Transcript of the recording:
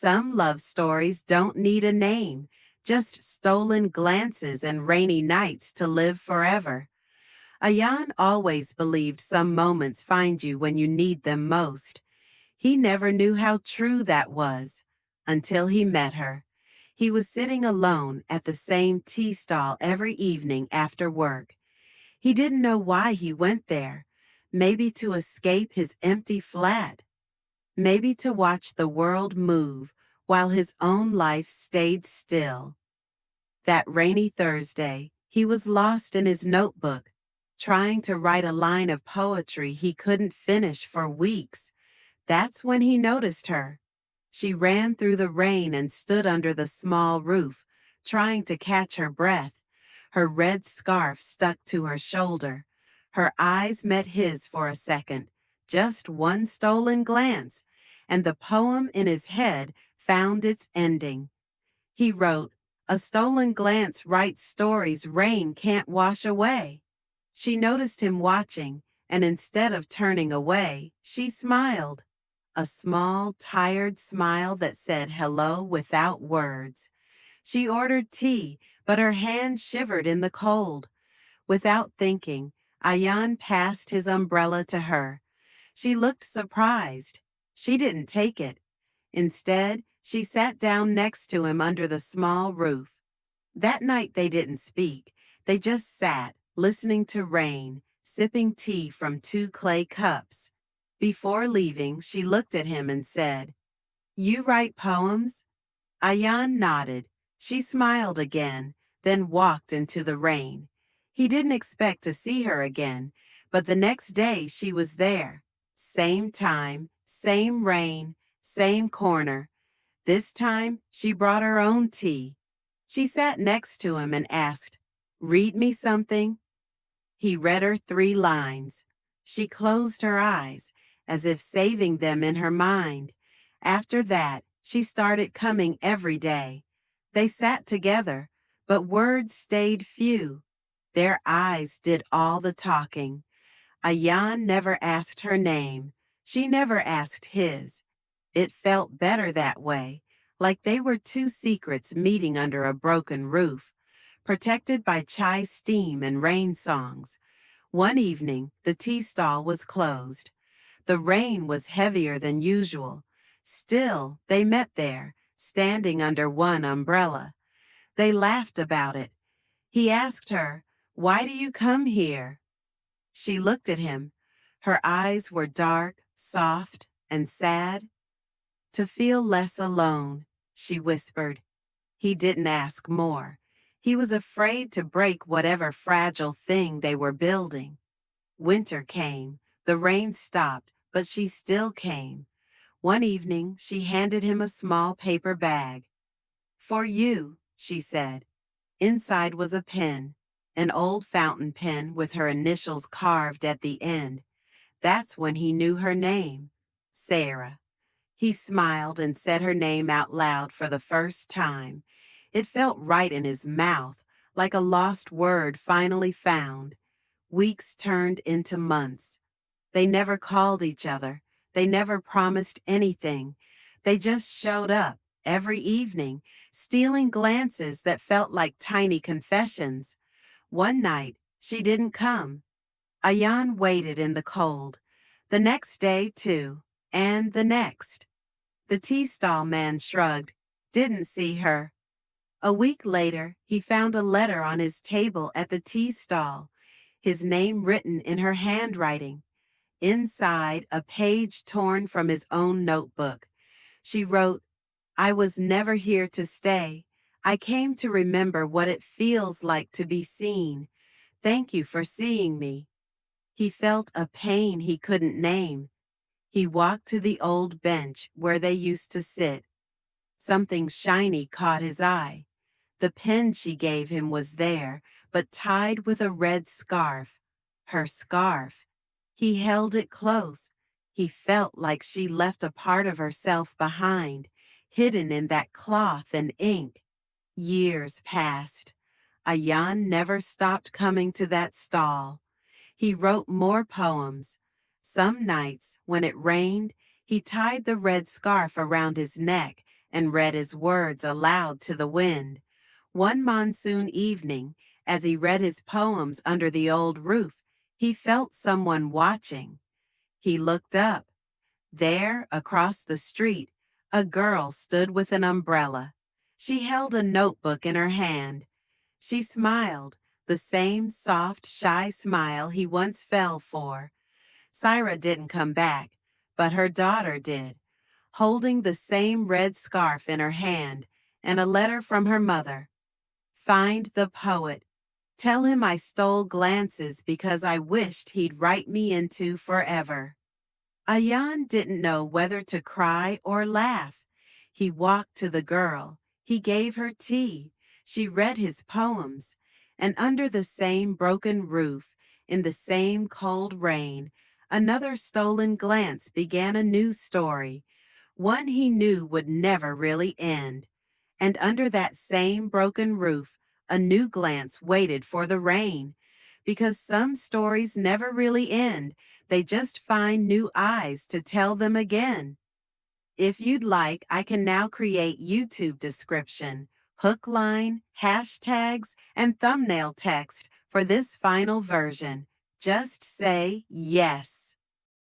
Some love stories don't need a name, just stolen glances and rainy nights to live forever. Ayan always believed some moments find you when you need them most. He never knew how true that was until he met her. He was sitting alone at the same tea stall every evening after work. He didn't know why he went there. Maybe to escape his empty flat. Maybe to watch the world move while his own life stayed still. That rainy Thursday, he was lost in his notebook, trying to write a line of poetry he couldn't finish for weeks. That's when he noticed her. She ran through the rain and stood under the small roof, trying to catch her breath. Her red scarf stuck to her shoulder. Her eyes met his for a second, just one stolen glance, and the poem in his head found its ending. He wrote, "A stolen glance writes stories rain can't wash away." She noticed him watching, and instead of turning away, she smiled. A small, tired smile that said hello without words. She ordered tea, but her hand shivered in the cold. Without thinking, Ayan passed his umbrella to her. She looked surprised. She didn't take it. Instead, she sat down next to him under the small roof. That night they didn't speak. They just sat, listening to rain, sipping tea from two clay cups. Before leaving, she looked at him and said, "You write poems?" Ayan nodded. She smiled again, then walked into the rain. He didn't expect to see her again, but the next day she was there. Same time, same rain, same corner. This time, she brought her own tea. She sat next to him and asked, "Read me something?" He read her 3 lines. She closed her eyes, as if saving them in her mind. After that, she started coming every day. They sat together, but words stayed few. Their eyes did all the talking. Ayan never asked her name. She never asked his. It felt better that way, like they were two secrets meeting under a broken roof, protected by chai steam and rain songs. One evening, the tea stall was closed. The rain was heavier than usual. Still, they met there, standing under one umbrella. They laughed about it. He asked her, "Why do you come here?" She looked at him. Her eyes were dark, soft, and sad. "To feel less alone," she whispered. He didn't ask more. He was afraid to break whatever fragile thing they were building. Winter came. The rain stopped, but she still came. One evening, she handed him a small paper bag. "For you," she said. Inside was a pen, an old fountain pen with her initials carved at the end. That's when he knew her name, Saira. He smiled and said her name out loud for the first time. It felt right in his mouth, like a lost word finally found. Weeks turned into months. They never called each other. They never promised anything. They just showed up every evening, stealing glances that felt like tiny confessions. One night, she didn't come. Ayan waited in the cold. The next day, too, and the next. The tea stall man shrugged. Didn't see her. A week later, he found a letter on his table at the tea stall, his name written in her handwriting. Inside, a page torn from his own notebook. She wrote, "I was never here to stay. I came to remember what it feels like to be seen. Thank you for seeing me." He felt a pain he couldn't name. He walked to the old bench where they used to sit. Something shiny caught his eye. The pen she gave him was there, but tied with a red scarf. Her scarf. He held it close. He felt like she left a part of herself behind, hidden in that cloth and ink. Years passed. Ayan never stopped coming to that stall. He wrote more poems. Some nights, when it rained, he tied the red scarf around his neck and read his words aloud to the wind. One monsoon evening, as he read his poems under the old roof, he felt someone watching. He looked up. There, across the street, a girl stood with an umbrella. She held a notebook in her hand. She smiled, the same soft, shy smile he once fell for. Saira didn't come back, but her daughter did, holding the same red scarf in her hand and a letter from her mother. Find the poet. Tell him I stole glances because I wished he'd write me into forever. Ayan didn't know whether to cry or laugh. He walked to the girl. He gave her tea. She read his poems. And under the same broken roof, in the same cold rain, another stolen glance began a new story, one he knew would never really end. And under that same broken roof, a new glance waited for the rain. Because some stories never really end, they just find new eyes to tell them again. If you'd like, I can now create YouTube description, hook line, hashtags, and thumbnail text for this final version. Just say yes.